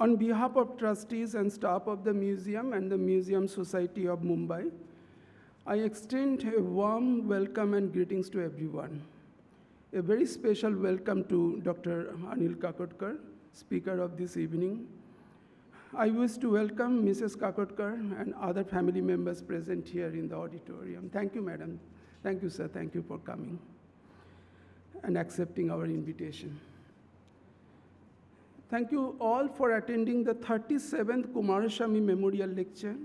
On behalf of trustees and staff of the museum and the Museum Society of Mumbai, I extend a warm welcome and greetings to everyone. A very special welcome to Dr. Anil Kakodkar, speaker of this evening. I wish to welcome Mrs. Kakodkar and other family members present here in the auditorium. Thank you, madam. Thank you, sir. Thank you for coming and accepting our invitation. Thank you all for attending the 37th Coomaraswamy Memorial Lecture.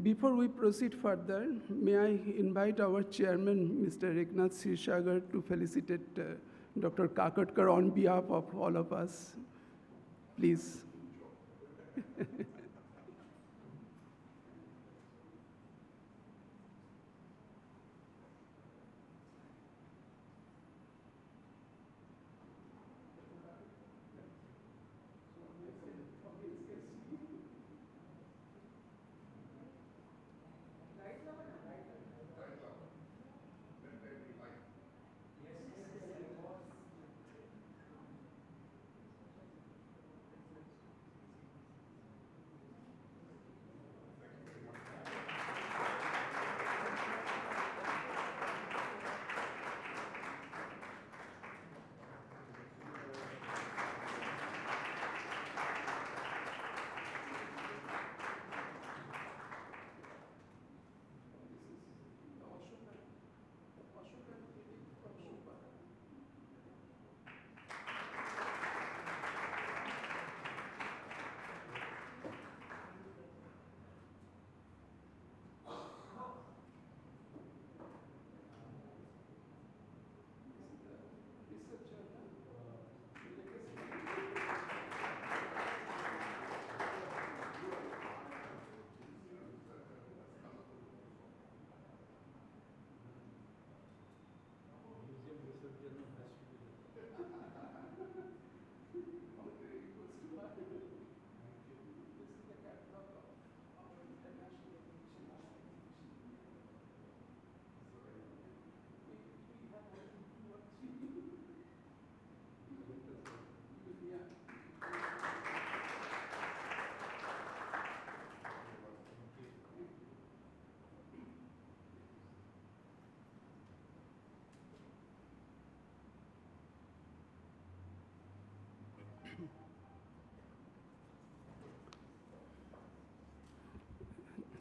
Before we proceed further, may I invite our chairman, Mr. Eknath Sirsagar, to felicitate Dr. Kakodkar on behalf of all of us. Please.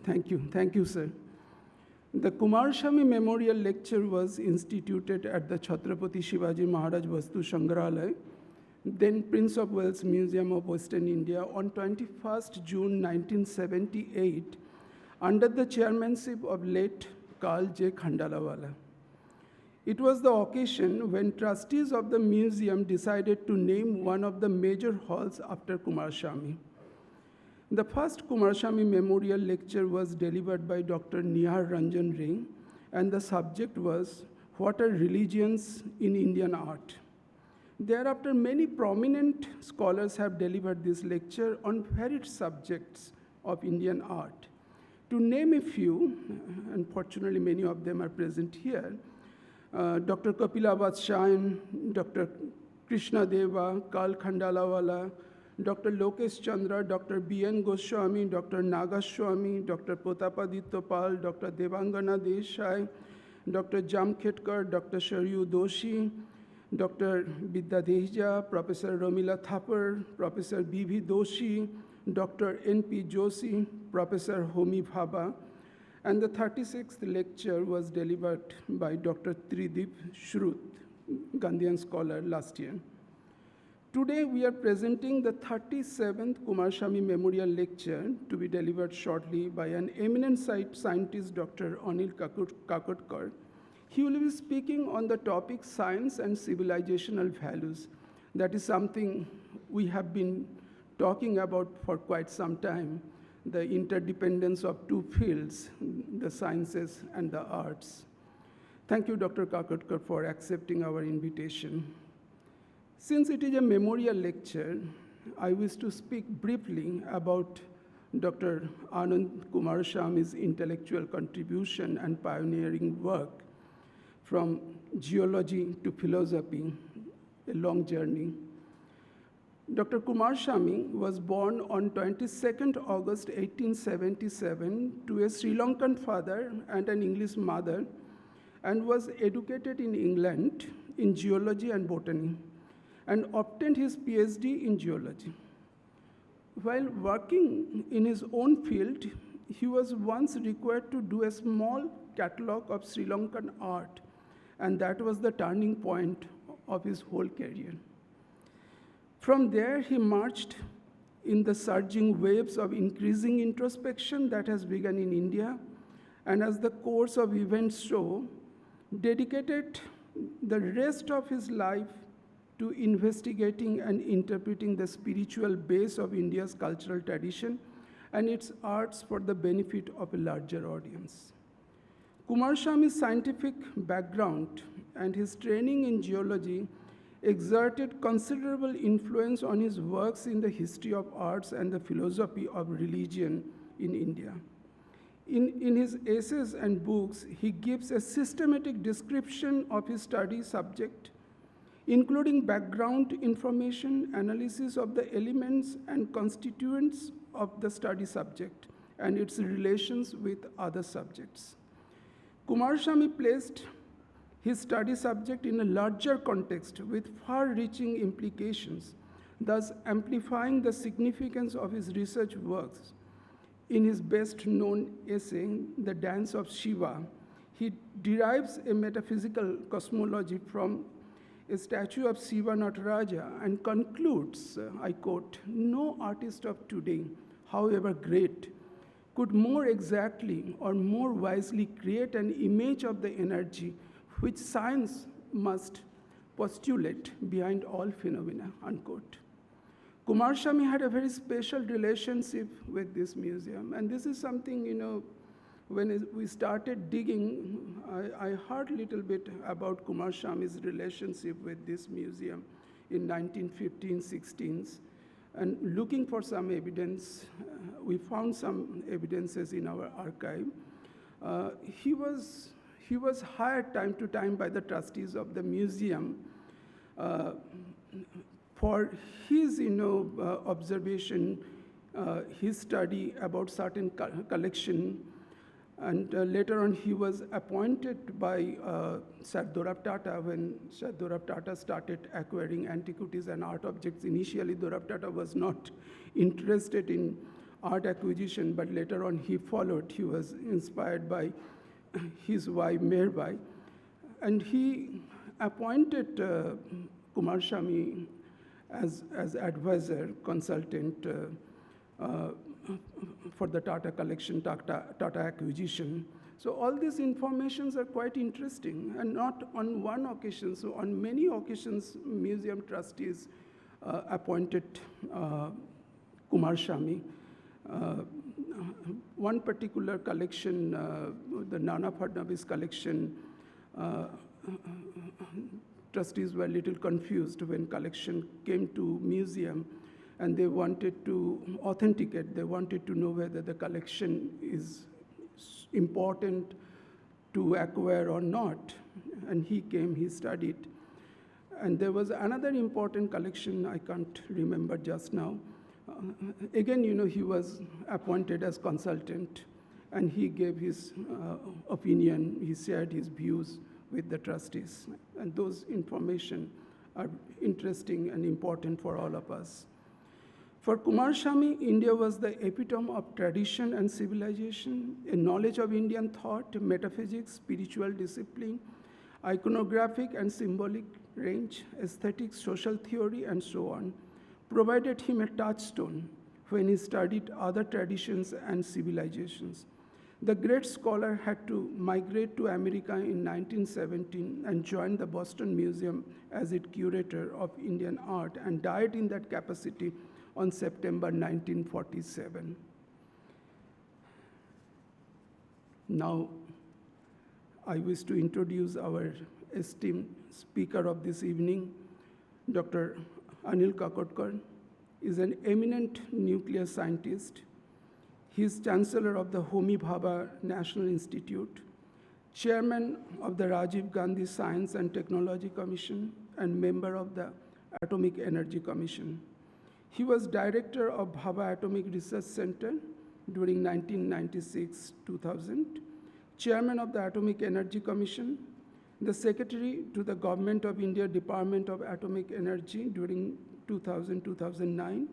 Thank you, sir. The Coomaraswamy Memorial Lecture was instituted at the Chhatrapati Shivaji Maharaj Vastu Sangrahalaya, then Prince of Wales Museum of Western India, on 21st June 1978, under the chairmanship of late Karl J. Khandalawala. It was the occasion when trustees of the museum decided to name one of the major halls after Coomaraswamy. The first Coomaraswamy Memorial Lecture was delivered by Dr. Nihar Ranjan Ray, and the subject was, "What are religions in Indian art?" Thereafter, many prominent scholars have delivered this lecture on varied subjects of Indian art. To name a few, unfortunately many of them are present here, Dr. Kapila Vatsyayan, Dr. Krishna Deva, Karl Khandalawala, Dr. Lokesh Chandra, Dr. B.N. Goswami, Dr. Nagaswamy, Dr. Potapaditya Pal, Dr. Devangana Desai, Dr. Jamkhetkar, Dr. Sharyu Doshi, Dr. Vidya Dehja, Professor Romila Thapar, Professor B.V. Doshi, Dr. N.P. Joshi, Professor Homi Bhabha, and the 36th lecture was delivered by Dr. Tridip Shruth, Gandhian scholar, last year. Today, we are presenting the 37th Coomaraswamy Memorial Lecture to be delivered shortly by an eminent scientist, Dr. Anil Kakodkar. He will be speaking on the topic science and civilizational values. That is something we have been talking about for quite some time, the interdependence of two fields, the sciences and the arts. Thank you, Dr. Kakodkar, for accepting our invitation. Since it is a memorial lecture, I wish to speak briefly about Dr. Ananda Koomaraswamy's intellectual contribution and pioneering work from geology to philosophy, a long journey. Dr. Coomaraswamy was born on 22nd August 1877 to a Sri Lankan father and an English mother, and was educated in England in geology and botany, and obtained his PhD in geology. While working in his own field, he was once required to do a small catalogue of Sri Lankan art, and that was the turning point of his whole career. From there, he marched in the surging waves of increasing introspection that has begun in India, and as the course of events show, dedicated the rest of his life to investigating and interpreting the spiritual base of India's cultural tradition and its arts for the benefit of a larger audience. Coomaraswamy's scientific background and his training in geology exerted considerable influence on his works in the history of arts and the philosophy of religion in India. In his essays and books, he gives a systematic description of his study subject, including background information, analysis of the elements and constituents of the study subject, and its relations with other subjects. Coomaraswamy placed his study subject in a larger context with far-reaching implications, thus amplifying the significance of his research works. In his best-known essay, The Dance of Shiva, he derives a metaphysical cosmology from a statue of Shiva Nataraja and concludes, I quote, "No artist of today, however great, could more exactly or more wisely create an image of the energy which science must postulate behind all phenomena," unquote. Coomaraswamy had a very special relationship with this museum, and this is something, when we started digging, I heard a little bit about Coomaraswamy's relationship with this museum in 1915, 16s, and looking for some evidence, we found some evidences in our archive. He was hired time to time by the trustees of the museum for his observation, his study about certain collection. And later on, he was appointed by Sir Dorab Tata when Sir Dorab Tata started acquiring antiquities and art objects. Initially, Dorab Tata was not interested in art acquisition, but later on he followed. He was inspired by his wife, Meherbai. And he appointed Coomaraswamy as advisor, consultant for the Tata collection, Tata acquisition. So all these informations are quite interesting, and not on one occasion. So on many occasions, museum trustees appointed Coomaraswamy. One particular collection, the Nana Fadnavis collection, trustees were a little confused when collection came to museum, and they wanted to authenticate. They wanted to know whether the collection is important to acquire or not. And he came, he studied. And there was another important collection, I can't remember just now. Again, he was appointed as consultant, and he gave his opinion, he shared his views with the trustees. And those information are interesting and important for all of us. For Coomaraswamy, India was the epitome of tradition and civilization, a knowledge of Indian thought, metaphysics, spiritual discipline, iconographic and symbolic range, aesthetics, social theory, and so on, provided him a touchstone when he studied other traditions and civilizations. The great scholar had to migrate to America in 1917 and joined the Boston Museum as its curator of Indian art, and died in that capacity on September 1947. Now, I wish to introduce our esteemed speaker of this evening. Dr. Anil Kakodkar is an eminent nuclear scientist. He is Chancellor of the Homi Bhabha National Institute, Chairman of the Rajiv Gandhi Science and Technology Commission, and member of the Atomic Energy Commission. He was director of Bhabha Atomic Research Center during 1996-2000, chairman of the Atomic Energy Commission, the secretary to the Government of India Department of Atomic Energy during 2000-2009.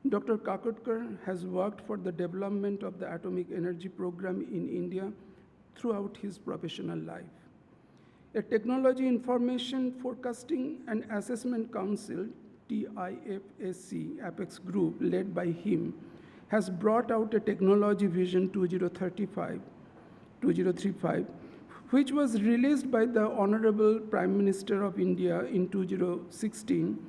Dr. Kakodkar has worked for the development of the atomic energy program in India throughout his professional life. A Technology Information Forecasting and Assessment Council, TIFSC, Apex Group, led by him, has brought out a Technology Vision 2035, which was released by the Honorable Prime Minister of India in 2016.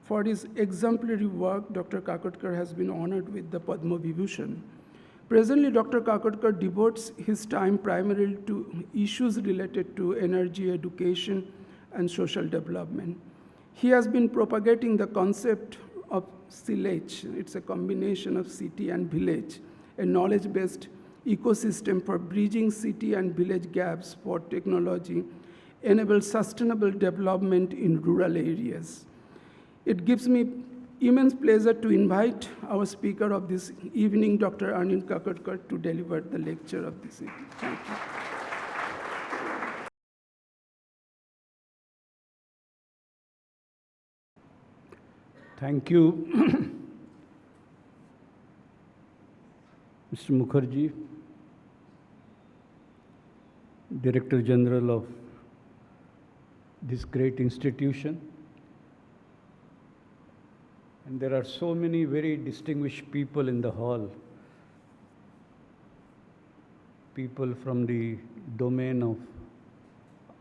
For his exemplary work, Dr. Kakodkar has been honored with the Padma Vibhushan. Presently, Dr. Kakodkar devotes his time primarily to issues related to energy, education, and social development. He has been propagating the concept of village. It's a combination of city and village, a knowledge-based ecosystem for bridging city and village gaps for technology, enable sustainable development in rural areas. It gives me immense pleasure to invite our speaker of this evening, Dr. Anil Kakodkar, to deliver the lecture of this evening. Thank you. Thank you, Mr. Mukherjee, Director General of this great institution. And there are so many very distinguished people in the hall, people from the domain of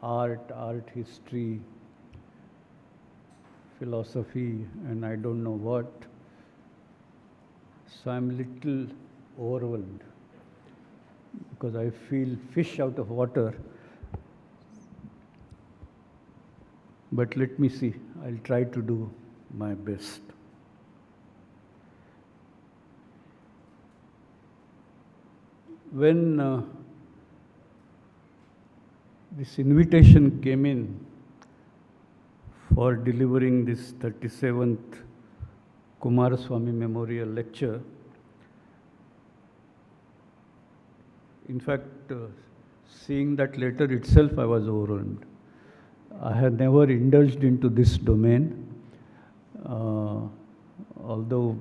art history, philosophy, and I don't know what. So I'm a little overwhelmed because I feel fish out of water. But let me see, I'll try to do my best. When this invitation came in for delivering this 37th Coomaraswamy Memorial Lecture, in fact, seeing that letter itself, I was overwhelmed. I had never indulged into this domain, although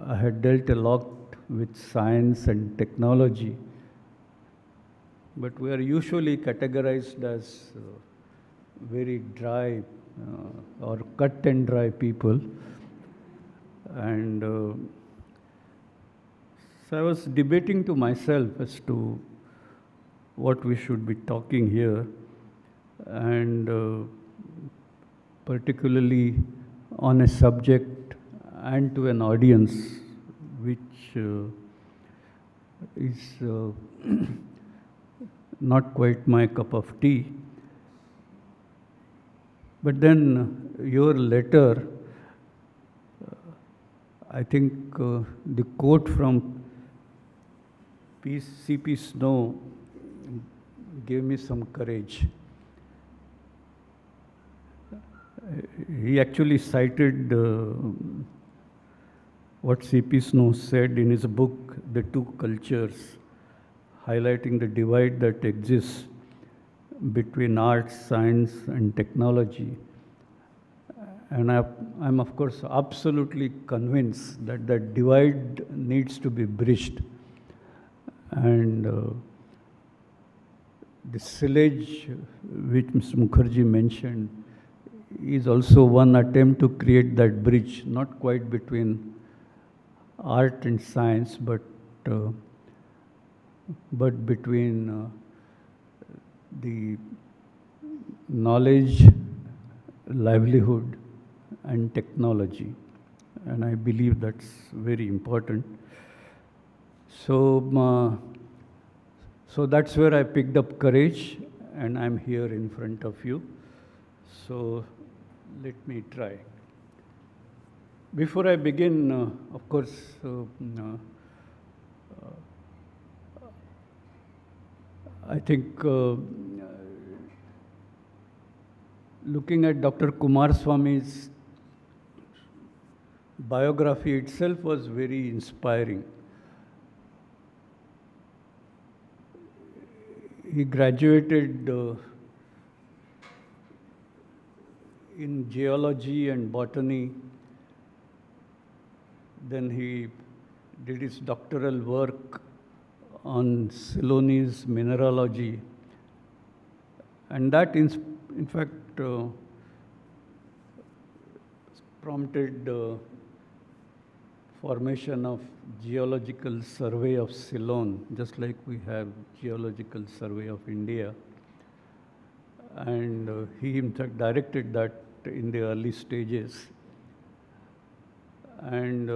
I had dealt a lot with science and technology, but we are usually categorized as very dry or cut and dry people. And so I was debating to myself as to what we should be talking here, and particularly on a subject and to an audience which is not quite my cup of tea. But then your letter, I think the quote from C.P. Snow gave me some courage. He actually cited what C.P. Snow said in his book, The Two Cultures, highlighting the divide that exists between art, science, and technology. And I'm of course absolutely convinced that that divide needs to be bridged. And the silage which Mr. Mukherjee mentioned is also one attempt to create that bridge, not quite between art and science, but between the knowledge, livelihood, and technology. And I believe that's very important. So, so that's where I picked up courage, and I'm here in front of you. So let me try. Before I begin, of course, I think looking at Dr. Coomaraswamy's biography itself was very inspiring. He graduated in geology and botany. Then he did his doctoral work on Ceylonese mineralogy. And that, in fact, prompted formation of Geological Survey of Ceylon, just like we have Geological Survey of India. And he in fact directed that in the early stages. And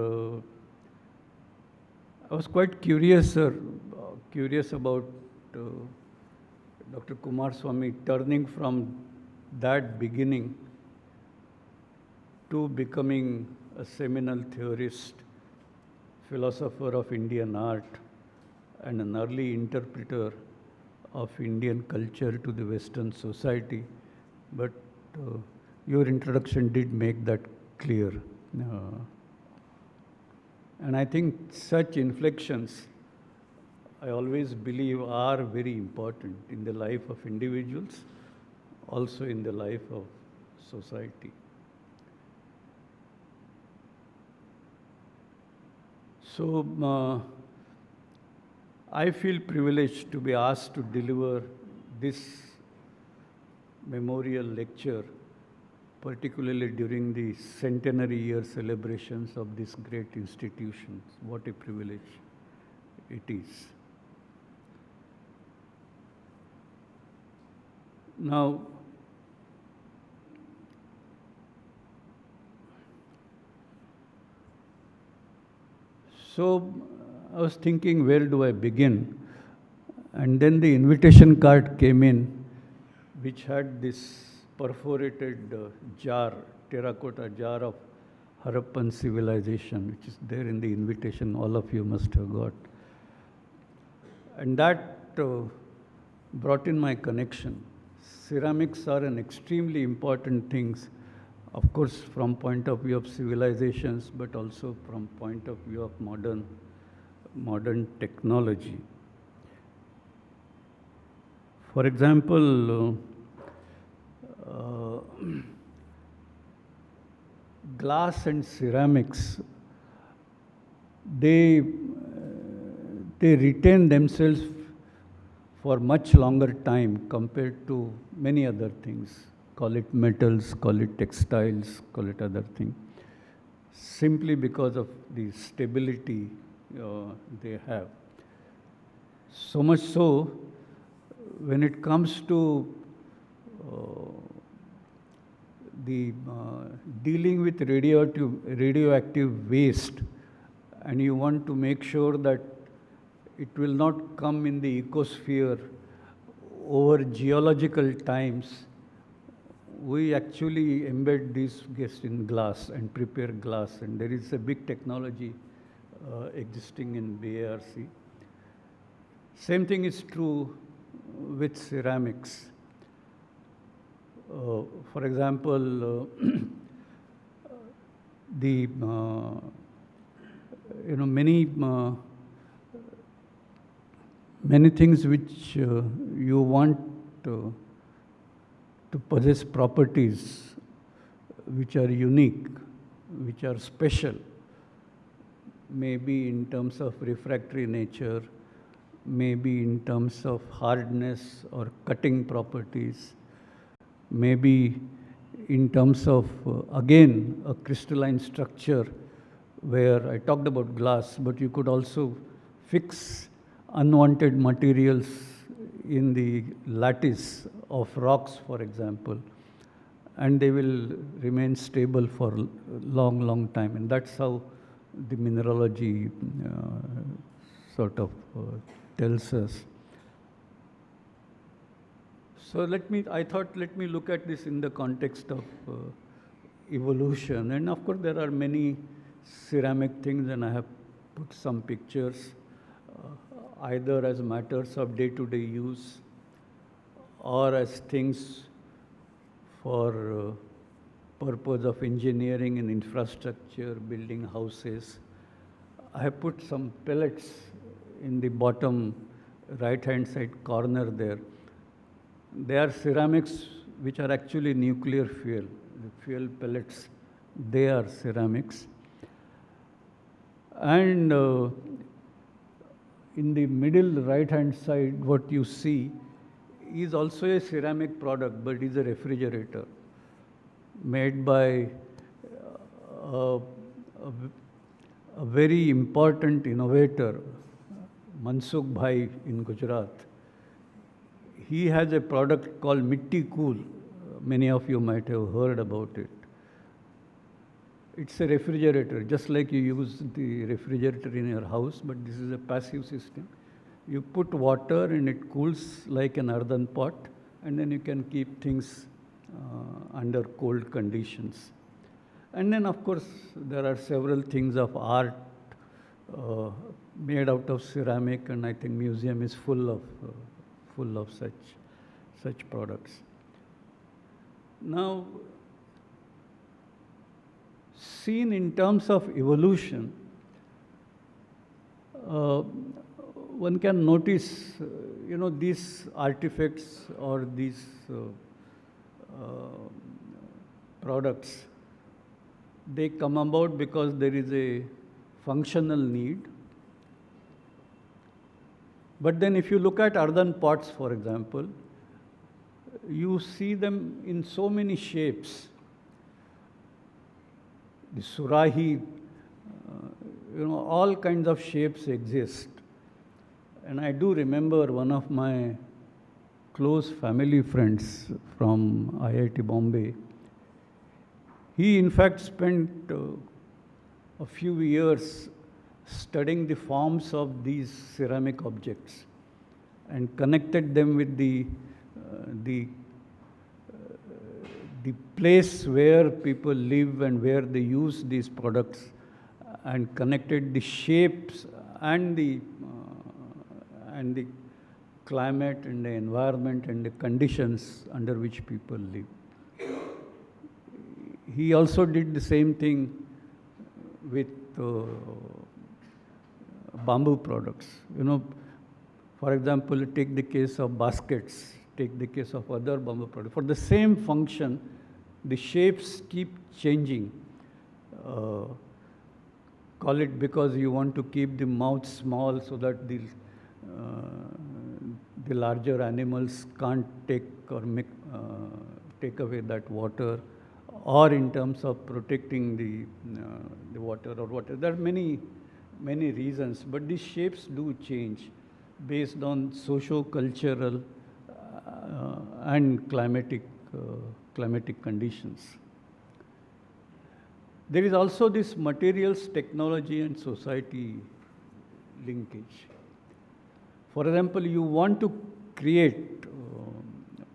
I was quite curious about Dr. Coomaraswamy turning from that beginning to becoming a seminal theorist, philosopher of Indian art, and an early interpreter of Indian culture to the Western society. But your introduction did make that clear. And I think such inflections, I always believe, are very important in the life of individuals, also in the life of society. So, I feel privileged to be asked to deliver this memorial lecture, particularly during the centenary year celebrations of this great institution. What a privilege it is. Now, so I was thinking, where do I begin? And then the invitation card came in, which had this perforated jar, terracotta jar of Harappan civilization, which is there in the invitation, all of you must have got. And that brought in my connection. Ceramics are an extremely important thing, of course, from point of view of civilizations, but also from point of view of modern technology. For example, glass and ceramics, they retain themselves for much longer time compared to many other things. Call it metals, call it textiles, call it other things, simply because of the stability they have. So much so, when it comes to dealing with radioactive waste, and you want to make sure that it will not come in the ecosphere over geological times, we actually embed these gases in glass and prepare glass, and there is a big technology existing in BARC. Same thing is true with ceramics. For example, many things which you want to possess properties which are unique, which are special, maybe in terms of refractory nature, maybe in terms of hardness or cutting properties, maybe in terms of, again, a crystalline structure, where I talked about glass, but you could also fix unwanted materials in the lattice of rocks, for example, and they will remain stable for a long, long time. And that's how the mineralogy sort of tells us. So I thought, let me look at this in the context of evolution. And of course, there are many ceramic things, and I have put some pictures, either as matters of day-to-day use or as things for purpose of engineering and infrastructure, building houses. I have put some pellets in the bottom right-hand side corner there. They are ceramics which are actually nuclear fuel. The fuel pellets, they are ceramics. And in the middle right-hand side, what you see is also a ceramic product, but it is a refrigerator made by a very important innovator, Mansukh Bhai in Gujarat. He has a product called Mitti Cool. Many of you might have heard about it. It's a refrigerator, just like you use the refrigerator in your house, but this is a passive system. You put water and it cools like an earthen pot, and then you can keep things under cold conditions. And then, of course, there are several things of art made out of ceramic, and I think museum is full of such products. Now, seen in terms of evolution, one can notice, these artifacts or these products, they come about because there is a functional need. But then if you look at earthen pots, for example, you see them in so many shapes. The surahi, all kinds of shapes exist. And I do remember one of my close family friends from IIT Bombay. He, in fact, spent a few years studying the forms of these ceramic objects and connected them with the place where people live and where they use these products, and connected the shapes and the climate and the environment and the conditions under which people live. He also did the same thing with bamboo products. For example, take the case of baskets, take the case of other bamboo products. For the same function, the shapes keep changing. Call it because you want to keep the mouth small so that the larger animals can't take away that water, or in terms of protecting the water or whatever. There are many reasons, but these shapes do change based on socio-cultural and climatic conditions. There is also this materials, technology, and society linkage. For example, you want to create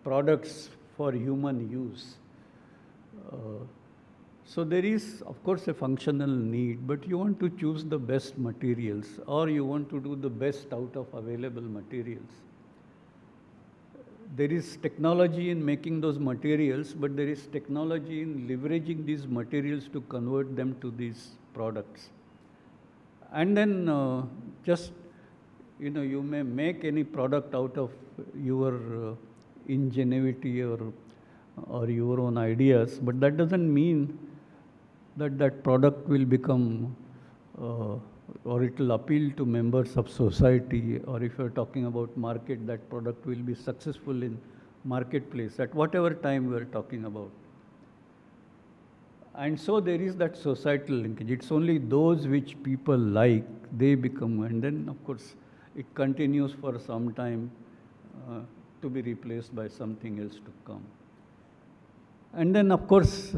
products for human use. So there is, of course, a functional need, but you want to choose the best materials, or you want to do the best out of available materials. There is technology in making those materials, but there is technology in leveraging these materials to convert them to these products. And then you may make any product out of your ingenuity or your own ideas, but that doesn't mean that product will become or it will appeal to members of society, or if you're talking about market, that product will be successful in marketplace at whatever time we're talking about. And so there is that societal linkage. It's only those which people like, they become, and then of course it continues for some time to be replaced by something else to come. And then of course,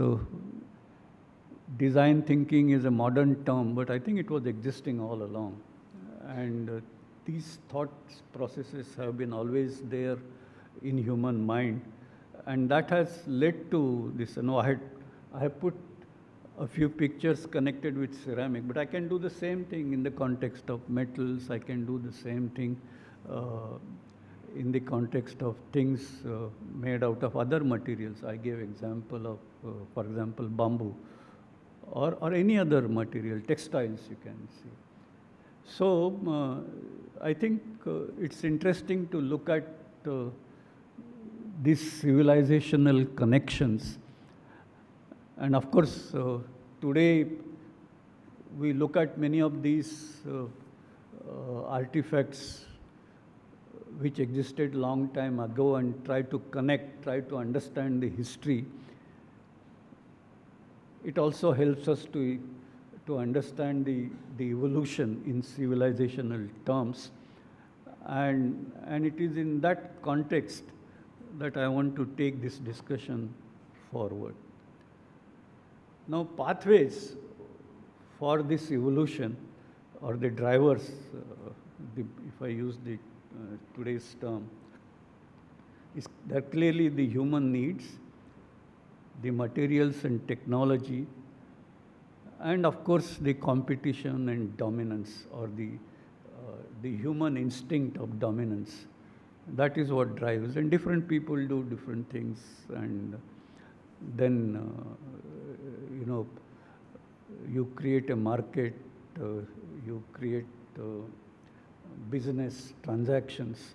design thinking is a modern term, but I think it was existing all along. And these thought processes have been always there in human mind. And that has led to this. I have put a few pictures connected with ceramic, but I can do the same thing in the context of metals. I can do the same thing in the context of things made out of other materials. I gave example of for example, bamboo, or any other material, textiles you can see. So I think it's interesting to look at these civilizational connections. And of course, today we look at many of these artifacts which existed long time ago and try to connect, try to understand the history. It also helps us to understand the evolution in civilizational terms. And it is in that context that I want to take this discussion forward. Now, pathways for this evolution, or the drivers, if I use today's term, they're clearly the human needs, the materials and technology, and of course the competition and dominance, or the human instinct of dominance. That is what drives, and different people do different things, and then you create a market, you create business transactions,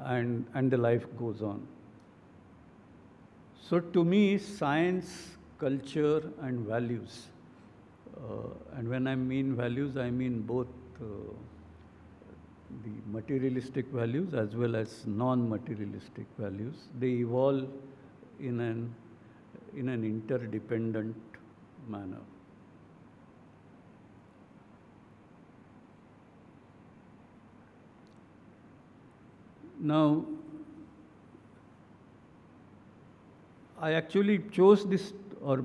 and the life goes on. So to me, science, culture, and values, and when I mean values, I mean both the materialistic values as well as non-materialistic values. They evolve in an interdependent manner. Now, I actually chose this or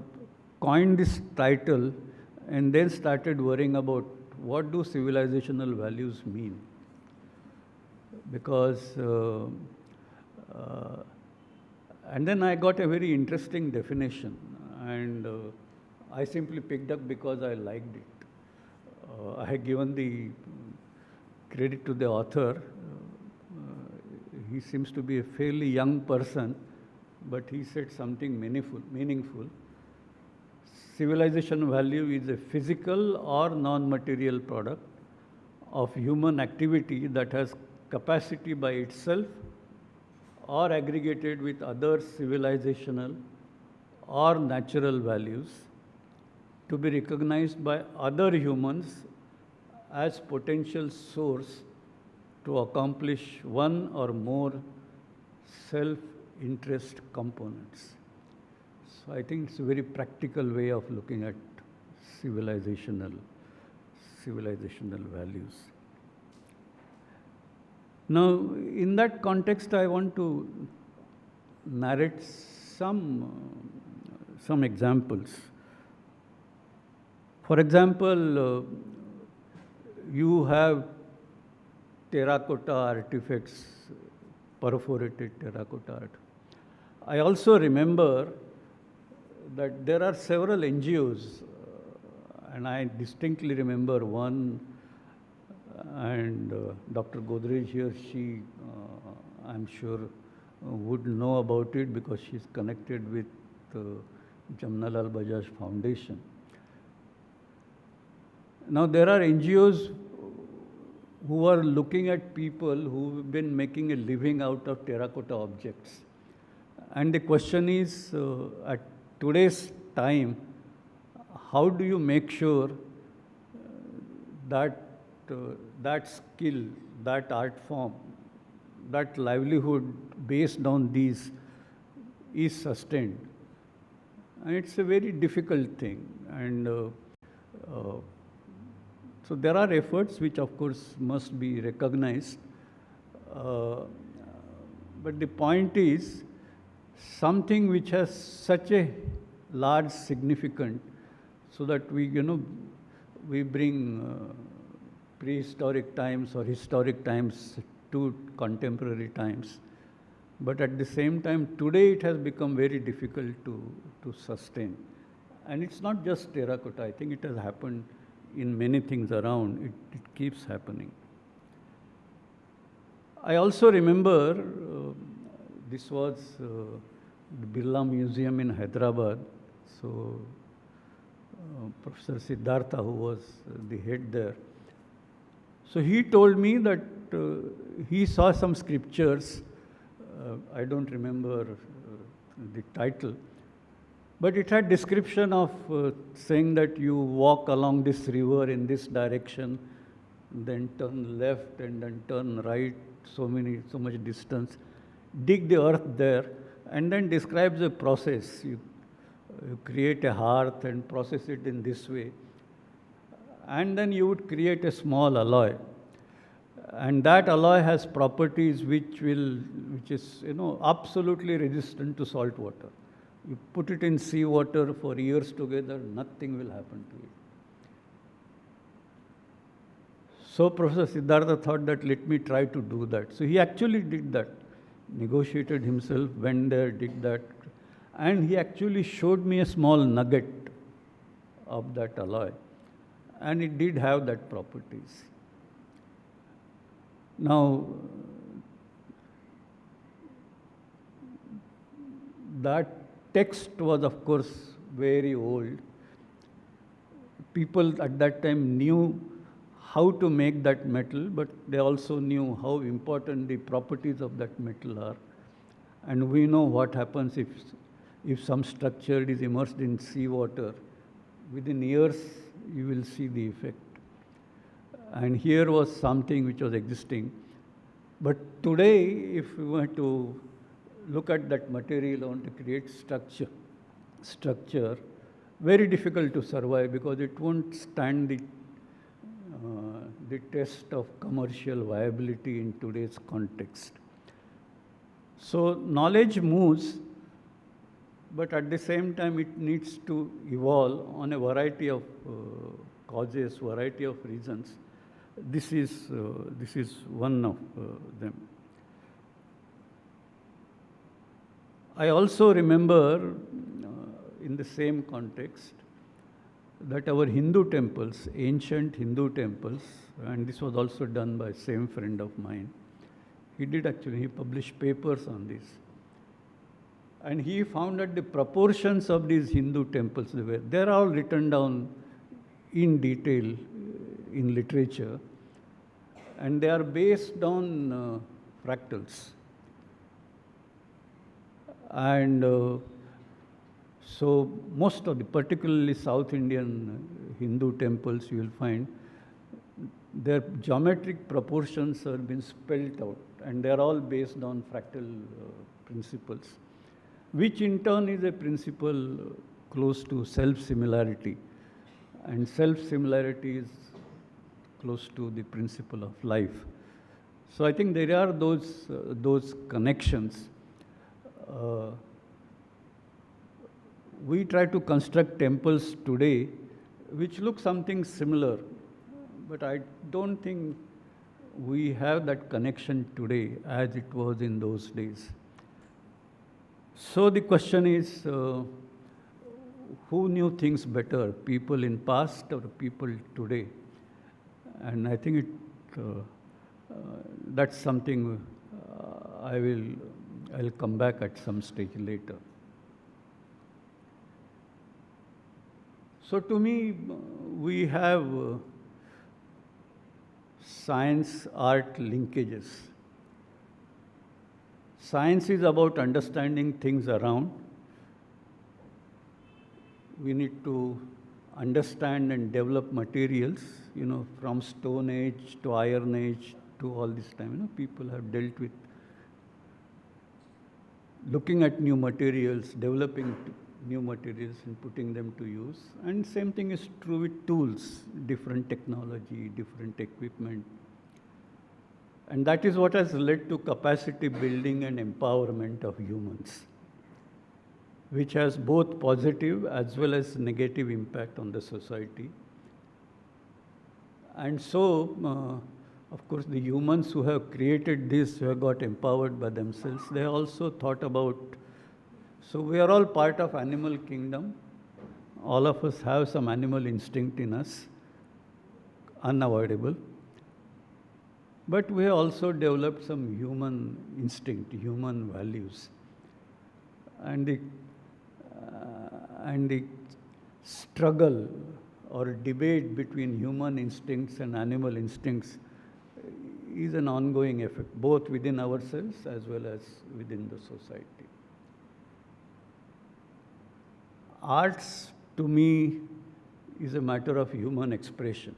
coined this title and then started worrying about what do civilizational values mean. Because, and then I got a very interesting definition, and I simply picked up because I liked it. I had given the credit to the author. He seems to be a fairly young person, but he said something meaningful. Civilization value is a physical or non-material product of human activity that has capacity by itself or aggregated with other civilizational or natural values to be recognized by other humans as potential source to accomplish one or more self-interest components. So I think it's a very practical way of looking at civilizational values. Now, in that context, I want to narrate some examples. For example, you have terracotta artifacts, perforated terracotta art. I also remember that there are several NGOs, and I distinctly remember one, and Dr. Godrej here, she, I'm sure, would know about it because she's connected with Jamnalal Bajaj Foundation. Now, there are NGOs who are looking at people who've been making a living out of terracotta objects. And the question is, at today's time, how do you make sure that that skill, that art form, that livelihood based on these is sustained? And it's a very difficult thing. And so there are efforts which, of course, must be recognized. But the point is, something which has such a large significance, so that we bring prehistoric times or historic times to contemporary times. But at the same time, today it has become very difficult to sustain. And it's not just terracotta. I think it has happened in many things around. It keeps happening. I also remember, this was the Birla Museum in Hyderabad. So Professor Siddhartha, who was the head there, so he told me that he saw some scriptures. I don't remember the title, but it had description of saying that you walk along this river in this direction, then turn left and then turn right, so much distance, dig the earth there, and then describes a process. You create a hearth and process it in this way, and then you would create a small alloy, and that alloy has properties which is absolutely resistant to salt water. You put it in sea water for years together, nothing will happen to it. So Professor Siddhartha thought that let me try to do that. So he actually did that, negotiated himself, went there, did that, and he actually showed me a small nugget of that alloy, and it did have that properties. Now, that text was, of course, very old. People at that time knew how to make that metal, but they also knew how important the properties of that metal are. And we know what happens if some structure is immersed in seawater. Within years, you will see the effect. And here was something which was existing. But today, if we were to look at that material, want to create structure, very difficult to survive because it won't stand the test of commercial viability in today's context. So knowledge moves, but at the same time it needs to evolve on a variety of causes, variety of reasons. This is one of them. I also remember in the same context that our Hindu temples, ancient Hindu temples, and this was also done by same friend of mine. He published papers on this. And he found that the proportions of these Hindu temples, they're all written down in detail in literature, and they are based on fractals. And so most of the, particularly South Indian Hindu temples, you will find their geometric proportions have been spelled out, and they are all based on fractal principles, which in turn is a principle close to self-similarity. And self-similarity is close to the principle of life. So I think there are those connections. We try to construct temples today which look something similar, but I don't think we have that connection today as it was in those days. So the question is, who knew things better, people in past or people today? And I think that's something I'll come back at some stage later. So to me, we have science-art linkages. Science is about understanding things around. We need to understand and develop materials, from Stone Age to Iron Age to all this time. People have dealt with looking at new materials, developing new materials and putting them to use. And same thing is true with tools, different technology, different equipment. And that is what has led to capacity building and empowerment of humans, which has both positive as well as negative impact on the society. And so, of course, the humans who have created this, who have got empowered by themselves, they also thought about, so we are all part of animal kingdom. All of us have some animal instinct in us, unavoidable. But we have also developed some human instinct, human values. and the struggle or debate between human instincts and animal instincts is an ongoing effect, both within ourselves as well as within the society. Arts, to me, is a matter of human expression.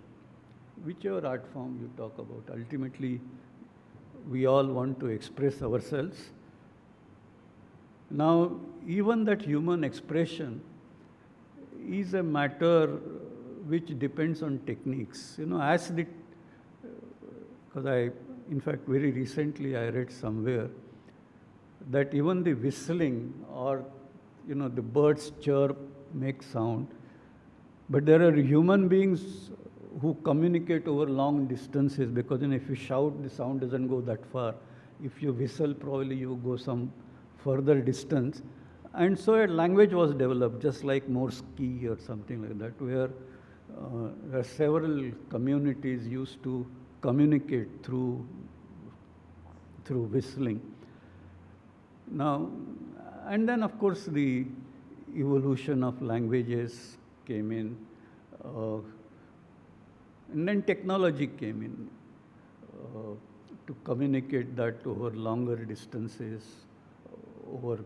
Whichever art form you talk about, ultimately, we all want to express ourselves. Now, even that human expression is a matter which depends on techniques. Because in fact, very recently I read somewhere that even the whistling or, the birds chirp make sound, but there are human beings who communicate over long distances, because if you shout, the sound doesn't go that far. If you whistle, probably you go some further distance. And so a language was developed, just like Morse key or something like that, where several communities used to communicate through whistling. Now, and then of course the evolution of languages came in, and then technology came in to communicate that over longer distances, over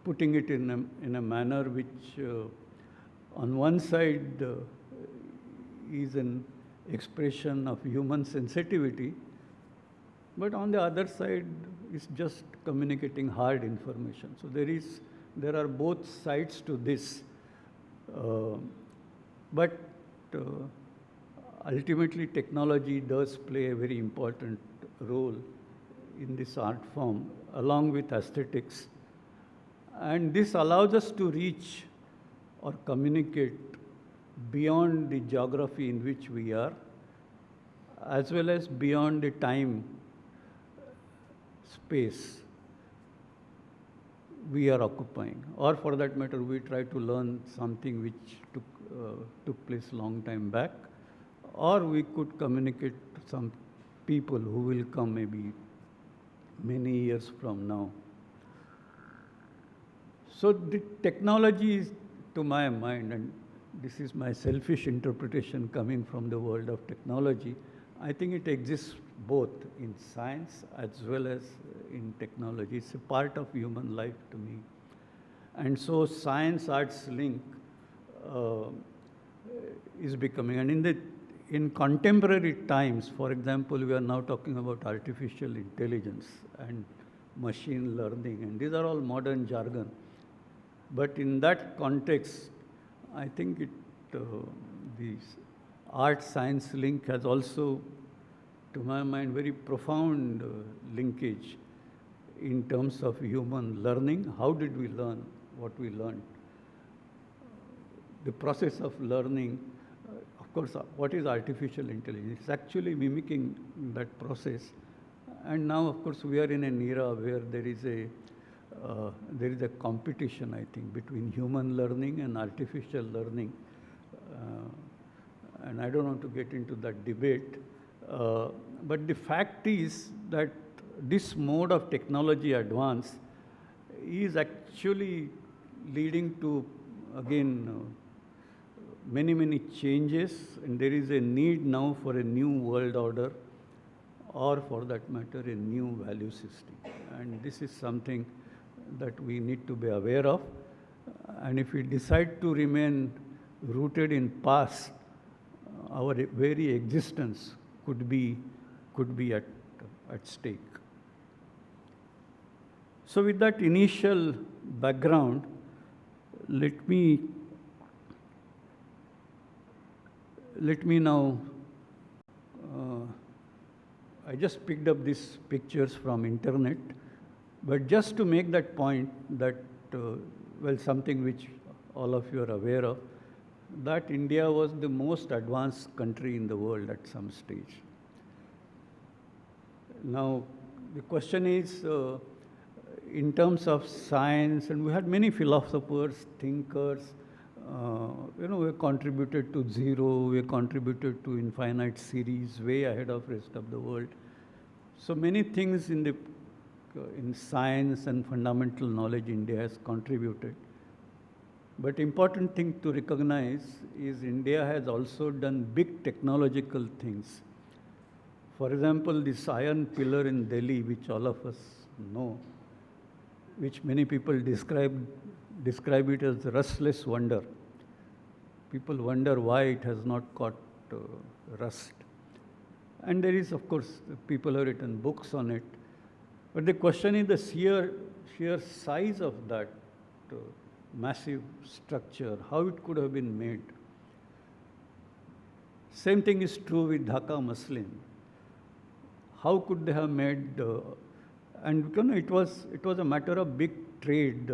putting it in a manner which on one side is an expression of human sensitivity, but on the other side is just communicating hard information. So there are both sides to this, but ultimately technology does play a very important role in this art form, along with aesthetics. And this allows us to reach or communicate beyond the geography in which we are, as well as beyond the time, space we are occupying. Or for that matter, we try to learn something which took place long time back, or we could communicate to some people who will come maybe many years from now. So the technology is, to my mind, and this is my selfish interpretation coming from the world of technology, I think it exists both in science as well as in technology. It's a part of human life to me. And so science-arts link is becoming, and in contemporary times, for example, we are now talking about artificial intelligence and machine learning, and these are all modern jargon. But in that context, I think the art-science link has also, to my mind, very profound linkage in terms of human learning. How did we learn what we learned? The process of learning, of course, what is artificial intelligence? It's actually mimicking that process. And now, of course, we are in an era where there is a competition, I think, between human learning and artificial learning. And I don't want to get into that debate. But the fact is that this mode of technology advance is actually leading to, again, many, many changes, and there is a need now for a new world order, or for that matter, a new value system. And this is something that we need to be aware of. And if we decide to remain rooted in past, our very existence could be at stake. So with that initial background, let me now, I just picked up these pictures from internet, but just to make that point that, well, something which all of you are aware of, that India was the most advanced country in the world at some stage. Now, the question is, in terms of science, and we had many philosophers, thinkers, we contributed to zero, we contributed to infinite series, way ahead of rest of the world. So many things in the in science and fundamental knowledge India has contributed. But important thing to recognize is India has also done big technological things. For example, this iron pillar in Delhi, which all of us know, which many people describe it as rustless wonder. People wonder why it has not got rust. And there is, of course, people have written books on it. But the question is the sheer size of that massive structure, how it could have been made. Same thing is true with Dhaka muslin. How could they have made, and you know, it was a matter of big trade.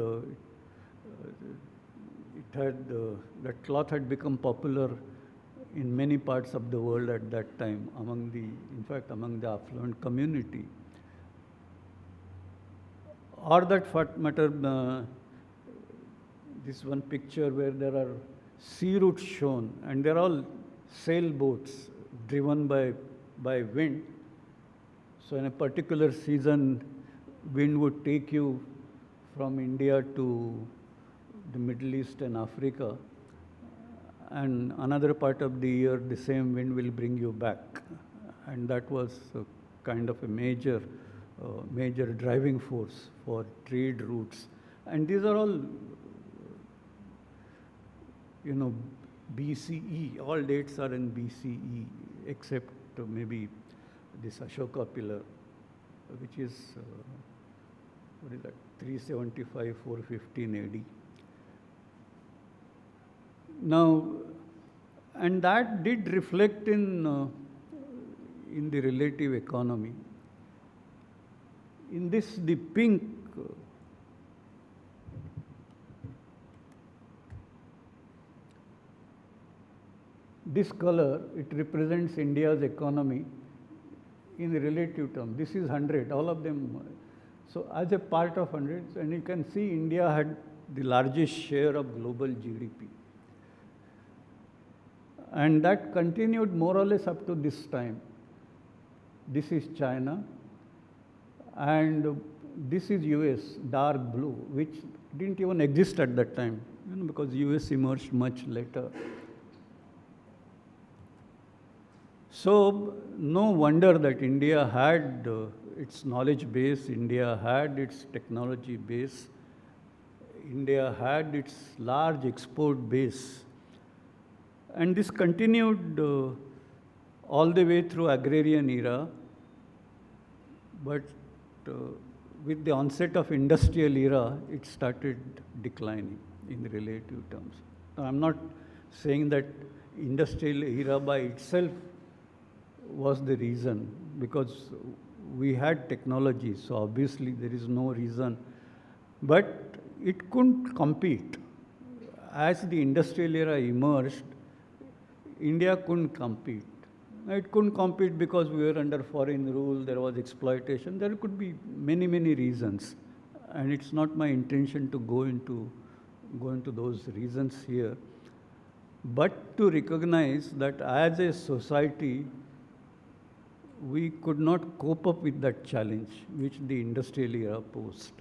That cloth had become popular in many parts of the world at that time, among the affluent community. Or that matter, this one picture where there are sea routes shown, and they're all sailboats driven by wind. So in a particular season, wind would take you from India to the Middle East and Africa, and another part of the year, the same wind will bring you back. And that was kind of a major driving force for trade routes. And these are all, you know, BCE. All dates are in BCE, except maybe this Ashoka pillar, which is, 375, 415 AD. Now, and that did reflect in the relative economy. In this, the pink, this color, it represents India's economy in relative terms. This is 100, all of them. So as a part of 100, and you can see India had the largest share of global GDP. And that continued more or less up to this time. This is China, and this is US, dark blue, which didn't even exist at that time, you know, because US emerged much later. So no wonder that India had its knowledge base, India had its technology base, India had its large export base. And this continued all the way through agrarian era, but with the onset of industrial era, it started declining in relative terms. Now, I'm not saying that industrial era by itself was the reason, because we had technology, so obviously there is no reason, but it couldn't compete. As the industrial era emerged, India couldn't compete. It couldn't compete because we were under foreign rule, there was exploitation, there could be many, many reasons. And it's not my intention to go into those reasons here, but to recognize that as a society, we could not cope up with that challenge which the industrial era posed.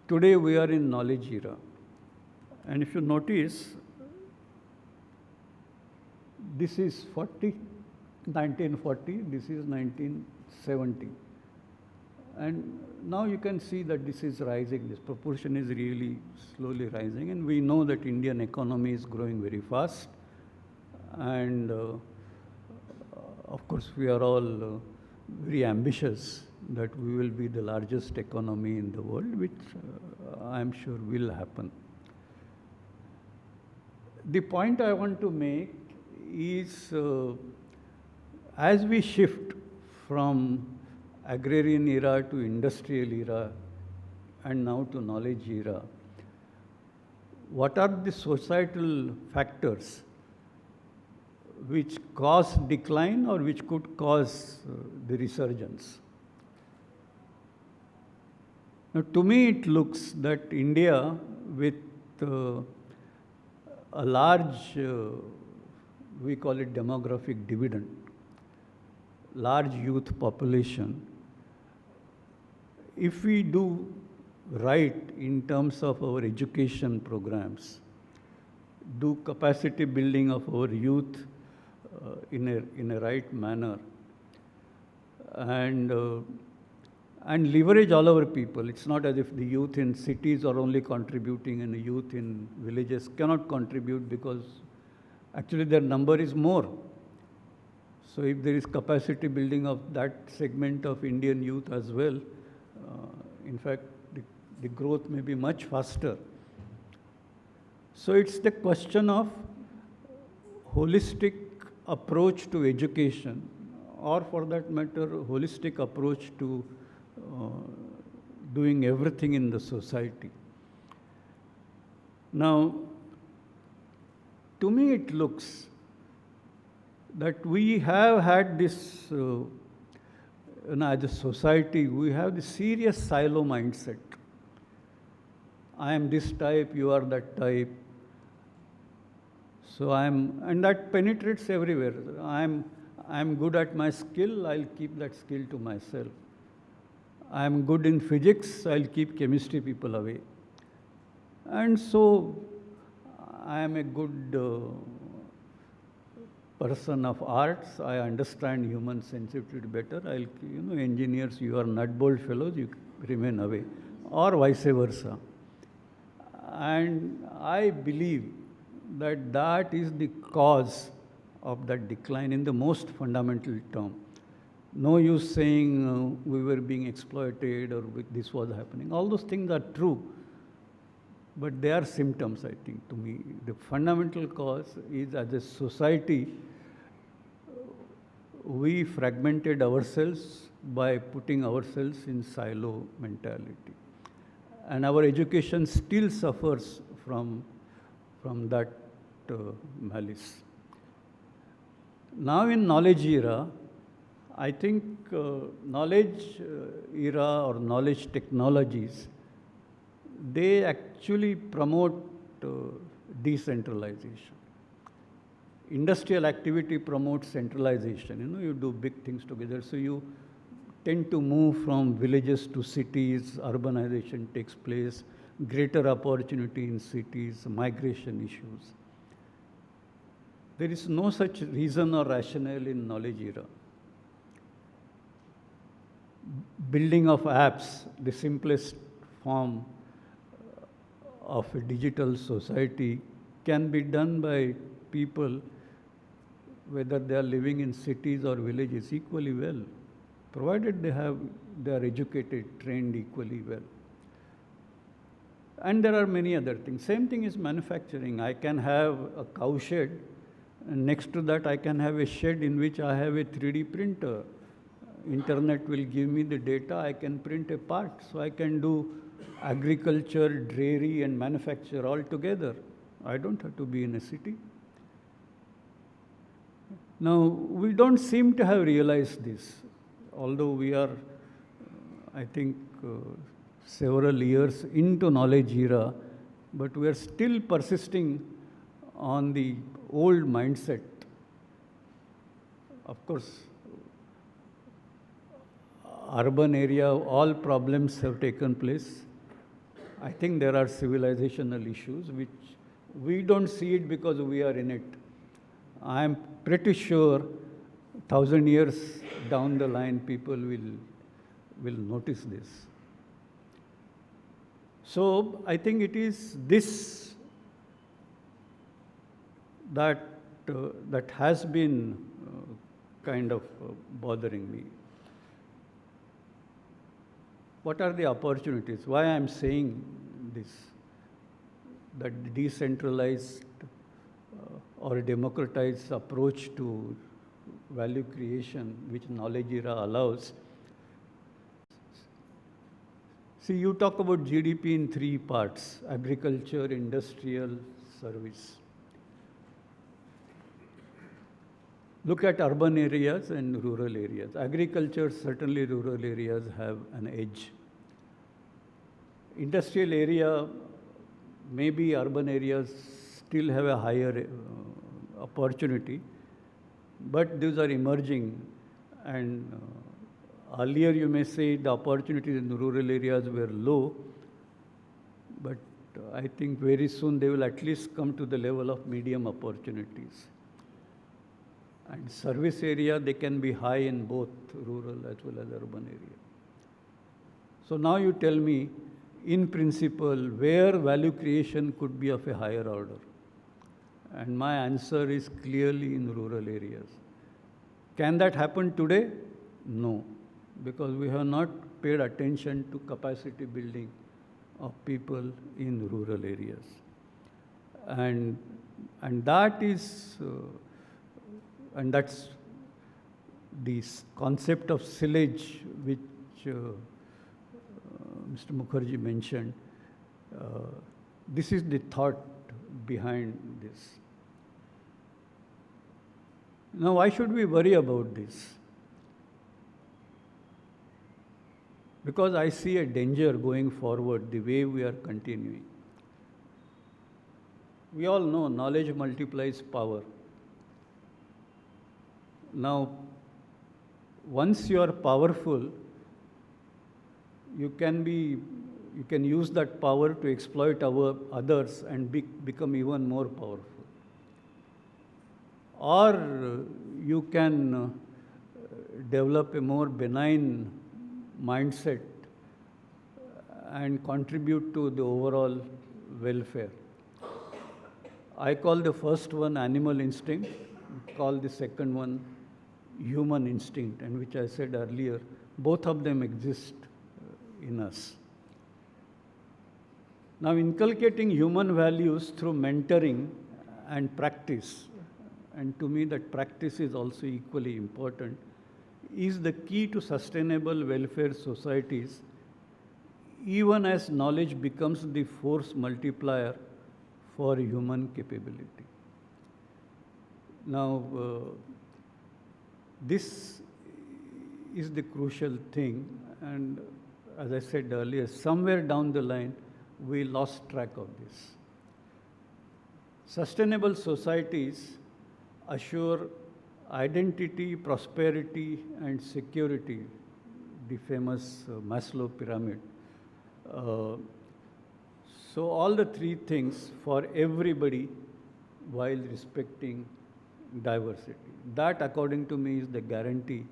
Today we are in knowledge era. And if you notice, this is 1940, this is 1970. And now you can see that this is rising, this proportion is really slowly rising, and we know that Indian economy is growing very fast. And of course, we are all very ambitious that we will be the largest economy in the world, which I am sure will happen. The point I want to make is as we shift from agrarian era to industrial era and now to knowledge era, what are the societal factors which cause decline or which could cause the resurgence? Now, to me, it looks that India, with a large, we call it demographic dividend, large youth population, if we do right in terms of our education programs, do capacity building of our youth in a right manner, and leverage all our people. It's not as if the youth in cities are only contributing and the youth in villages cannot contribute, because actually their number is more. So if there is capacity building of that segment of Indian youth as well, in fact, the growth may be much faster. So it's the question of holistic approach to education, or for that matter, holistic approach to doing everything in the society. Now, to me it looks that we have had this, as a society, we have this serious silo mindset. I am this type, you are that type. So and that penetrates everywhere. I'm good at my skill, I'll keep that skill to myself. I'm good in physics, I'll keep chemistry people away. And so I am a good person of arts, I understand human sensitivity better, engineers, you are nutball fellows, you remain away, or vice versa. And I believe that that is the cause of that decline in the most fundamental term. No use saying we were being exploited or this was happening. All those things are true, but they are symptoms, I think, to me. The fundamental cause is, as a society, we fragmented ourselves by putting ourselves in silo mentality. And our education still suffers from that malice. Now in knowledge era, I think knowledge era or knowledge technologies, they actually promote decentralization. Industrial activity promotes centralization. You do big things together. So you tend to move from villages to cities, urbanization takes place, greater opportunity in cities, migration issues. There is no such reason or rationale in knowledge era. Building of apps, the simplest form of a digital society, can be done by people, whether they are living in cities or villages, equally well, provided they are educated, trained equally well. And there are many other things. Same thing is manufacturing. I can have a cow shed, and next to that I can have a shed in which I have a 3D printer. Internet will give me the data, I can print a part. So I can do agriculture, dairy, and manufacture all together. I don't have to be in a city. Now, we don't seem to have realized this, although we are, I think, several years into knowledge era, but we are still persisting on the old mindset. Of course, urban area, all problems have taken place. I think there are civilizational issues which we don't see it because we are in it. I am pretty sure 1,000 years down the line, people will notice this. So I think it is this that has been kind of bothering me. What are the opportunities? Why I am saying this? That the decentralized or democratized approach to value creation, which knowledge era allows. See, you talk about GDP in three parts: agriculture, industrial, service. Look at urban areas and rural areas. Agriculture, certainly rural areas have an edge. Industrial area, maybe urban areas still have a higher opportunity, but these are emerging, and Earlier, you may say the opportunities in the rural areas were low, but I think very soon they will at least come to the level of medium opportunities. And service area, they can be high in both rural as well as urban area. So now you tell me, in principle, where value creation could be of a higher order? And my answer is clearly in rural areas. Can that happen today? No, because we have not paid attention to capacity building of people in rural areas. And that is, and that's this concept of silage which Mr. Mukherjee mentioned. This is the thought behind this. Now, why should we worry about this? Because I see a danger going forward the way we are continuing. We all know knowledge multiplies power. Now, once you are powerful, you can use that power to exploit others and become even more powerful. Or you can develop a more benign mindset and contribute to the overall welfare. I call the first one animal instinct, call the second one human instinct, and which I said earlier, both of them exist in us. Now, inculcating human values through mentoring and practice, and to me that practice is also equally important, is the key to sustainable welfare societies, even as knowledge becomes the force multiplier for human capability. Now, this is the crucial thing, and as I said earlier, somewhere down the line, we lost track of this. Sustainable societies assure identity, prosperity, and security, the famous Maslow pyramid. So all the three things for everybody while respecting diversity. That, according to me, is the guarantee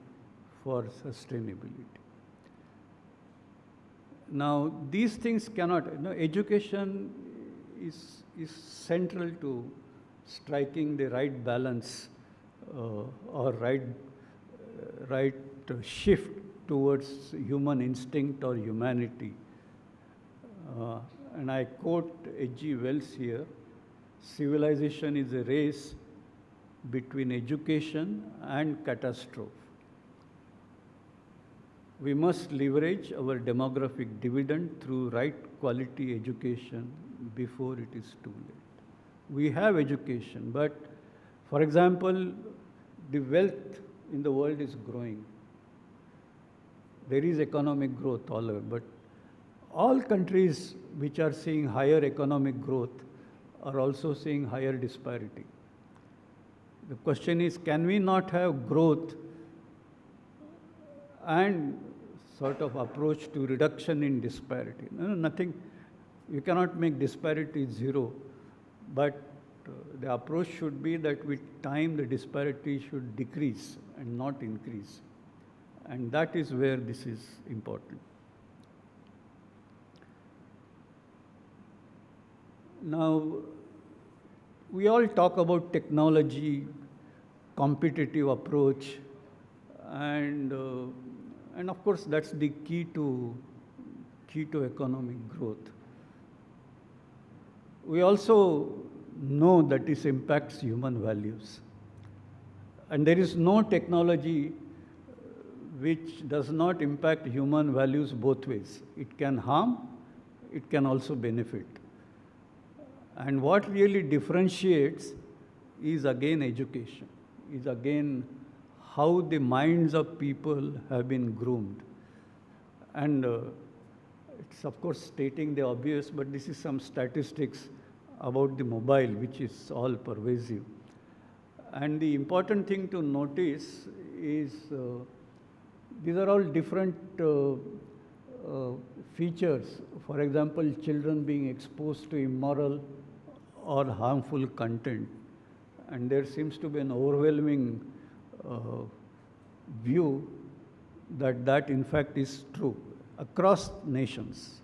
for sustainability. Now, these things cannot, education is central to striking the right balance or right shift towards human instinct or humanity. And I quote H.G. Wells here, civilization is a race between education and catastrophe. We must leverage our demographic dividend through right quality education before it is too late. We have education, but for example, the wealth in the world is growing. There is economic growth all over, but all countries which are seeing higher economic growth are also seeing higher disparity. The question is, can we not have growth and sort of approach to reduction in disparity? No, nothing, you cannot make disparity zero, but the approach should be that with time the disparity should decrease and not increase. And that is where this is important. Now, we all talk about technology, competitive approach, and of course that's the key to economic growth. We also know that this impacts human values, and there is no technology which does not impact human values both ways. It can harm, it can also benefit. And what really differentiates is again education, is again how the minds of people have been groomed. And it's of course stating the obvious, but this is some statistics about the mobile, which is all pervasive. And the important thing to notice is These are all different features. For example, children being exposed to immoral or harmful content. And there seems to be an overwhelming view that that in fact is true across nations.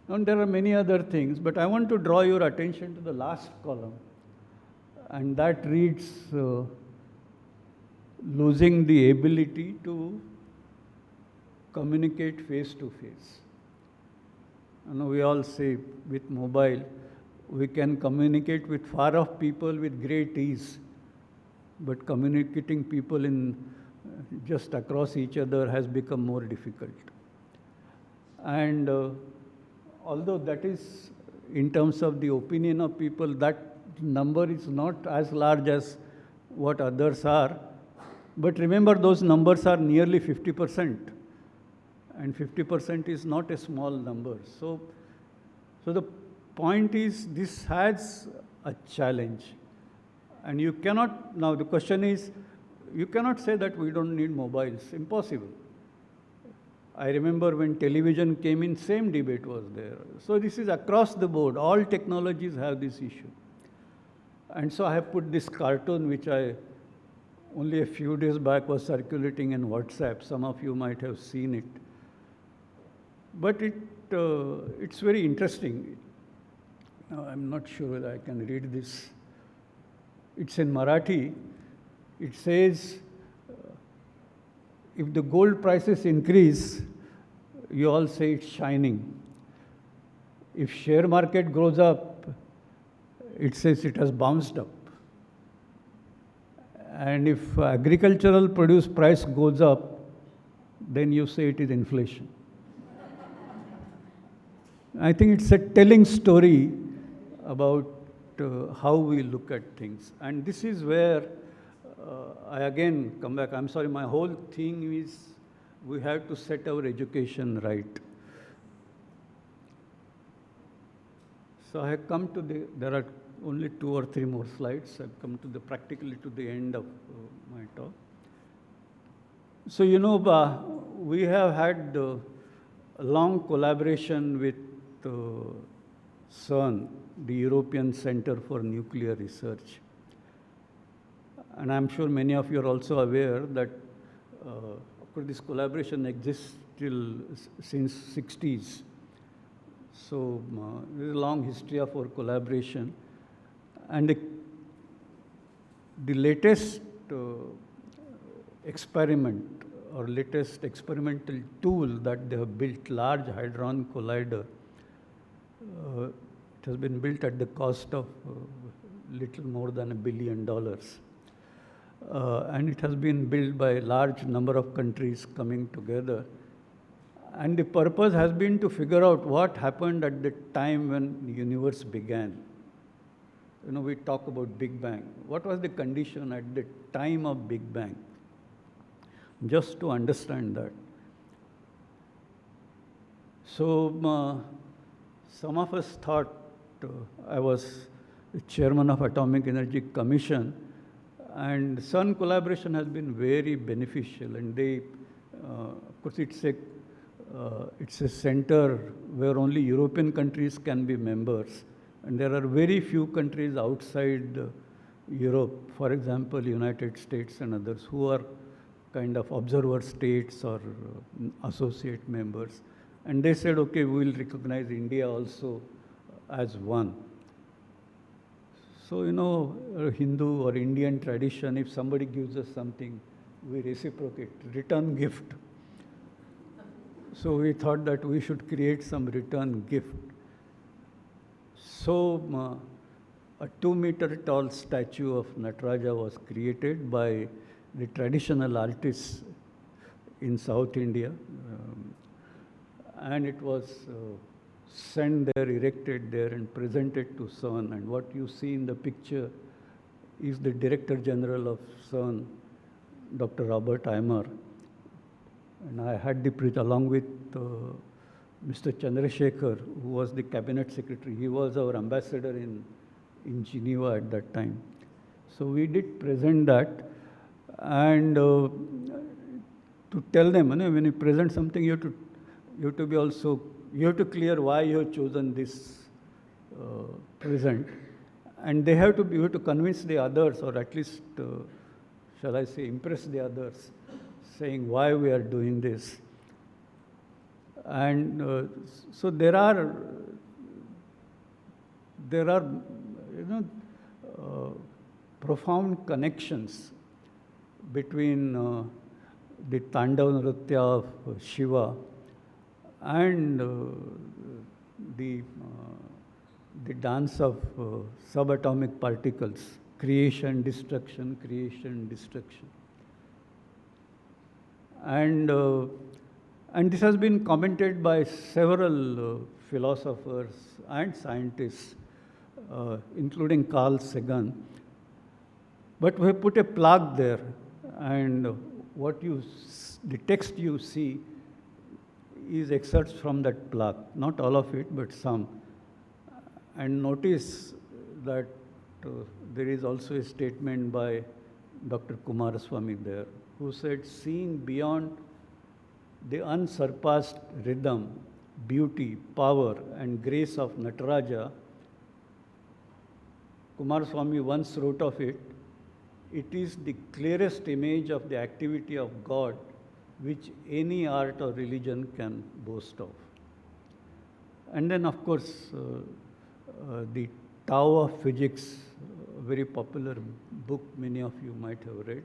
And there are many other things, but I want to draw your attention to the last column, and that reads, losing the ability to communicate face to face. You know, we all say with mobile, we can communicate with far off people with great ease, but communicating people in just across each other has become more difficult. And although that is, in terms of the opinion of people, that number is not as large as what others are. But remember, those numbers are nearly 50%. And 50% is not a small number. So the point is, this has a challenge. And you cannot, now the question is, you cannot say that we don't need mobiles. Impossible. I remember when television came in, same debate was there. So this is across the board. All technologies have this issue. And so I have put this cartoon, which I only a few days back was circulating in WhatsApp. Some of you might have seen it. But it's very interesting. Now, I'm not sure whether I can read this. It's in Marathi. It says, if the gold prices increase, you all say it's shining. If share market goes up, it says it has bounced up. And if agricultural produce price goes up, then you say it is inflation. I think it's a telling story about how we look at things. And this is where I again come back. I'm sorry, my whole thing is we have to set our education right. So I have come to there are only 2 or 3 more slides. I've come to practically to the end of my talk. So, you know, we have had a long collaboration with CERN, the European Center for Nuclear Research. And I'm sure many of you are also aware that of course, this collaboration exists since 60s. So there's a long history of our collaboration. And the latest experiment or latest experimental tool that they have built, Large Hadron Collider, it has been built at the cost of little more than $1 billion. And it has been built by a large number of countries coming together. And the purpose has been to figure out what happened at the time when the universe began. You know, we talk about Big Bang. What was the condition at the time of Big Bang? Just to understand that. So some of us thought, I was the chairman of Atomic Energy Commission, and CERN collaboration has been very beneficial. And they, of course, it's a center where only European countries can be members. And there are very few countries outside Europe, for example, United States and others, who are kind of observer states or associate members. And they said, okay, we will recognize India also as one. So, you know, Hindu or Indian tradition, if somebody gives us something, we reciprocate, return gift. So we thought that we should create some return gift. So a 2-meter tall statue of Nataraja was created by the traditional artists in South India. And it was sent there, erected there, and presented to CERN. And what you see in the picture is the Director General of CERN, Dr. Robert Eimer. And I had the privilege, along with Mr. Chandrasekhar, who was the Cabinet Secretary. He was our ambassador in Geneva at that time. So we did present that. And to tell them, when you present something, you have to be also, you have to clear why you have chosen this present. And you have to convince the others, or at least, shall I say, impress the others, saying why we are doing this. And so there are profound connections between the Tandav Nritya of Shiva and the dance of subatomic particles, creation, destruction, creation, destruction. And this has been commented by several philosophers and scientists, including Carl Sagan. But we have put a plug there, and the text you see is excerpts from that plug. Not all of it, but some. And notice that there is also a statement by Dr. Coomaraswamy there, who said, seeing beyond the unsurpassed rhythm, beauty, power, and grace of Nataraja, Coomaraswamy once wrote of it, it is the clearest image of the activity of God which any art or religion can boast of. And then, of course, the Tao of Physics, a very popular book many of you might have read.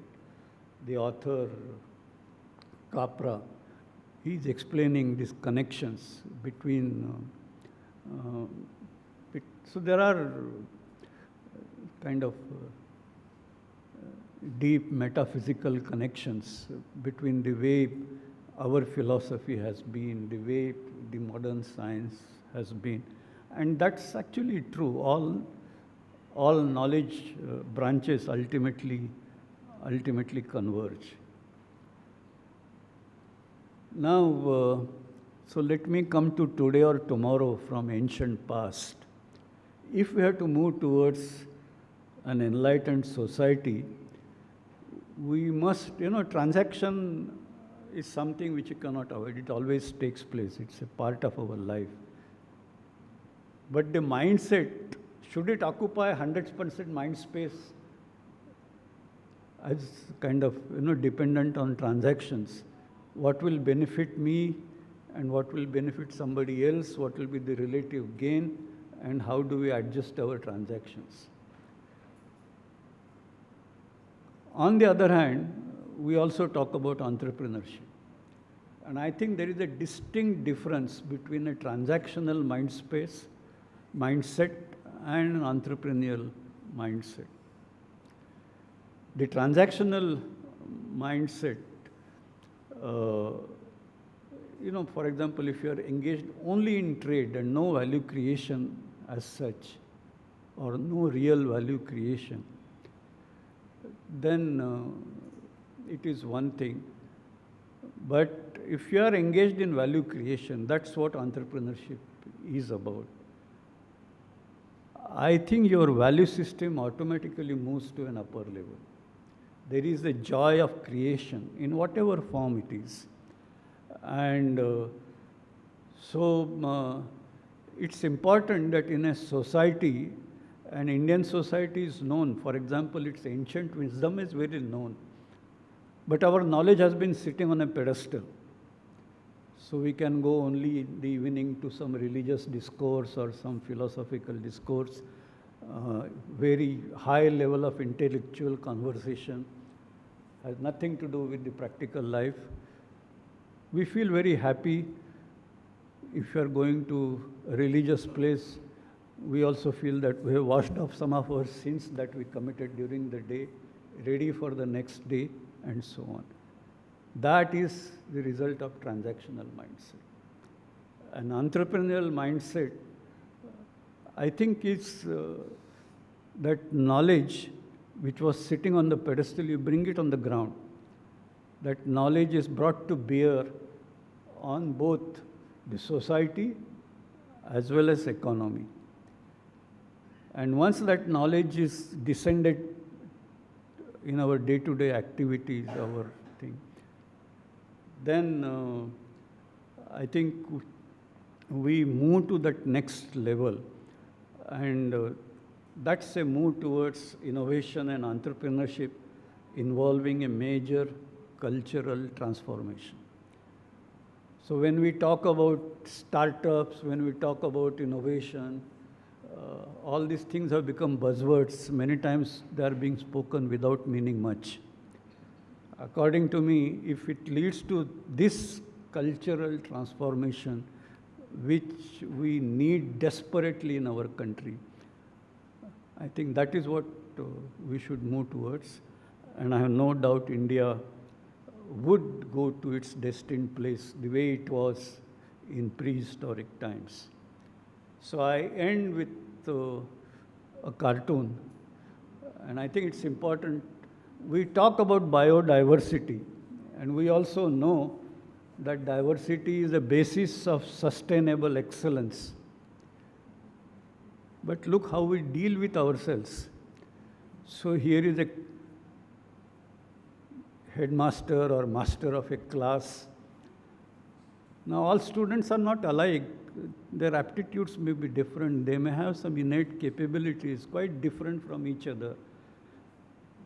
The author, Capra, he is explaining these connections between, so there are kind of deep metaphysical connections between the way our philosophy has been, the way the modern science has been. And that's actually true. All knowledge branches ultimately converge. Now, so let me come to today or tomorrow from ancient past. If we have to move towards an enlightened society, we must, transaction is something which you cannot avoid. It always takes place. It's a part of our life. But the mindset, should it occupy 100% mind space as kind of, dependent on transactions? What will benefit me and what will benefit somebody else? What will be the relative gain? And how do we adjust our transactions? On the other hand, we also talk about entrepreneurship. And I think there is a distinct difference between a transactional mindset and an entrepreneurial mindset. The transactional mindset, for example, if you are engaged only in trade and no value creation as such, or no real value creation, then it is one thing. But if you are engaged in value creation, that's what entrepreneurship is about. I think your value system automatically moves to an upper level. There is a joy of creation in whatever form it is. And so it's important that in a society, an Indian society is known, for example, its ancient wisdom is very known. But our knowledge has been sitting on a pedestal. So we can go only in the evening to some religious discourse or some philosophical discourse, very high level of intellectual conversation, has nothing to do with the practical life. We feel very happy if you are going to a religious place. We also feel that we have washed off some of our sins that we committed during the day, ready for the next day, and so on. That is the result of transactional mindset. An entrepreneurial mindset, I think, is that knowledge which was sitting on the pedestal, you bring it on the ground. That knowledge is brought to bear on both the society as well as economy. And once that knowledge is descended in our day-to-day activities, our thing, then I think we move to that next level. And that's a move towards innovation and entrepreneurship involving a major cultural transformation. So when we talk about startups, when we talk about innovation, all these things have become buzzwords. Many times they are being spoken without meaning much. According to me, if it leads to this cultural transformation, which we need desperately in our country, I think that is what we should move towards. And I have no doubt India would go to its destined place the way it was in prehistoric times. So I end with a cartoon, and I think it's important. We talk about biodiversity, and we also know that diversity is the basis of sustainable excellence. But look how we deal with ourselves. So here is a headmaster or master of a class. Now all students are not alike. Their aptitudes may be different. They may have some innate capabilities quite different from each other.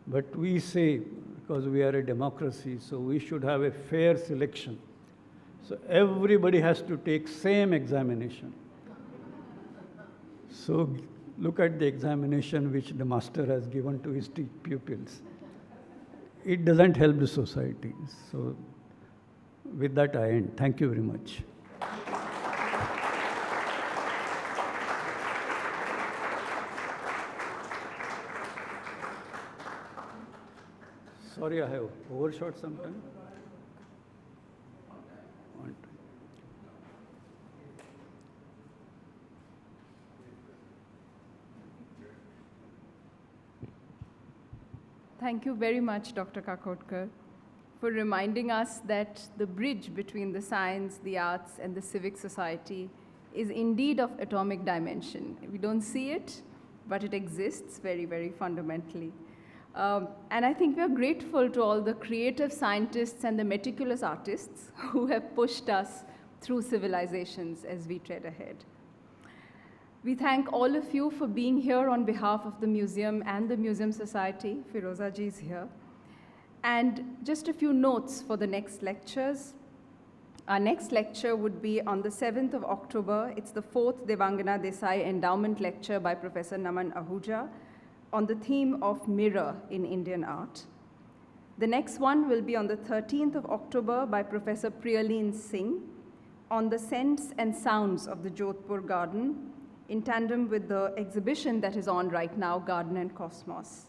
But we say, because we are a democracy, so we should have a fair selection. So everybody has to take same examination. So look at the examination which the master has given to his pupils. It doesn't help the society. So with that I end. Thank you very much. Sorry, I have overshot sometime. Thank you very much, Dr. Kakodkar, for reminding us that the bridge between the science, the arts, and the civic society is indeed of atomic dimension. We don't see it, but it exists very, very fundamentally. And I think we are grateful to all the creative scientists and the meticulous artists who have pushed us through civilizations as we tread ahead. We thank all of you for being here on behalf of the museum and the Museum Society. Firoza ji is here. And just a few notes for the next lectures. Our next lecture would be on the 7th of October. It's the 4th Devangana Desai Endowment Lecture by Professor Naman Ahuja on the theme of mirror in Indian art. The next one will be on the 13th of October by Professor Priyaleen Singh on the scents and sounds of the Jodhpur Garden in tandem with the exhibition that is on right now, Garden and Cosmos.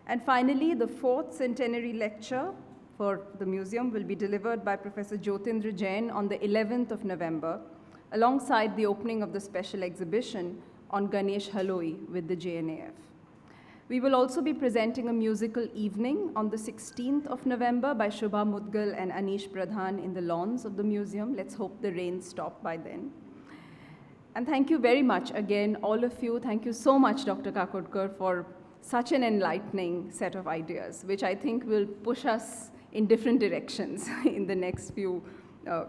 And finally, the 4th centenary lecture for the museum will be delivered by Professor Jyotindra Jain on the 11th of November, alongside the opening of the special exhibition on Ganesh Haloi with the JNAF. We will also be presenting a musical evening on the 16th of November by Shubha Mudgal and Anish Pradhan in the lawns of the museum. Let's hope the rain stops by then. And thank you very much again, all of you. Thank you so much, Dr. Kakodkar, for such an enlightening set of ideas, which I think will push us in different directions in the next few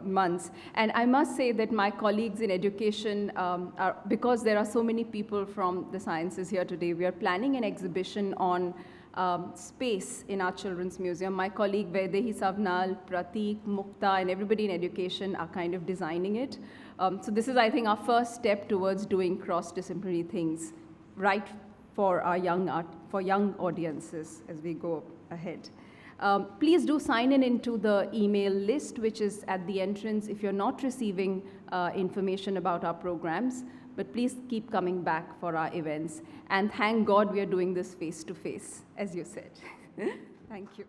months. And I must say that my colleagues in education, because there are so many people from the sciences here today, we are planning an exhibition on space in our children's museum. My colleague Vaidehi Savnal, Pratik, Mukta, and everybody in education are kind of designing it. So this is, I think, our first step towards doing cross-disciplinary things right for our young audiences as we go ahead. Please do sign in into the email list, which is at the entrance if you're not receiving information about our programs. But please keep coming back for our events. And thank God we are doing this face-to-face, as you said. Thank you.